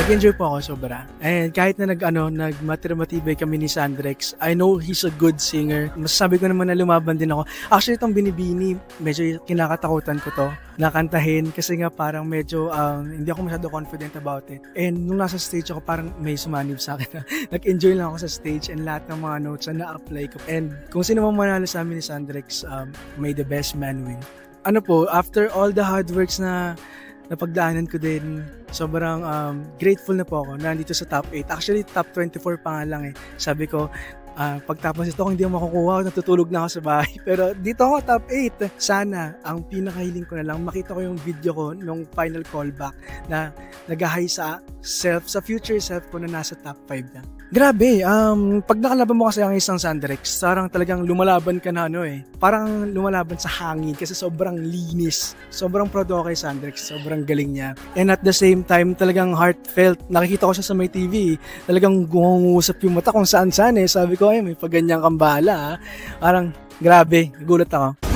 Nag-enjoy po ako sobra. And kahit na nagmatibay kami ni Sandrex, I know he's a good singer. Masasabi ko naman na lumaban din ako. Actually, itong Binibini, medyo kinakatakutan ko to nakantahin kasi nga parang medyo hindi ako masyado confident about it. And nung nasa stage ako, parang may sumanib sa akin. Nag-enjoy lang ako sa stage and lahat ng mga notes na na-apply ko. And kung sino man manalo sa amin ni Sandrex, may the best man win. Ano po, after all the hard works na napagdaanan ko din, sobrang grateful na po ako na nandito sa top 8. Actually, top 24 pa nga lang eh. Sabi ko, pagtapos ito, kung hindi ako makukuha, natutulog na ako sa bahay. Pero dito ako, top 8. Sana, ang pinakahiling ko na lang, makita ko yung video ko nung final callback na nag-high sa future self ko na nasa top 5 na. Grabe, pag nakalaban mo kasi ang isang Sandrex, parang talagang lumalaban ka na parang lumalaban sa hangin kasi sobrang linis. Sobrang proud ako kay Sandrex, sobrang galing niya. And at the same time, talagang heartfelt. Nakikita ko siya sa may TV, talagang gumungusap yung mata kung saan-saan Sabi ko, may paganyang kambala. Parang grabe, nagulat ako.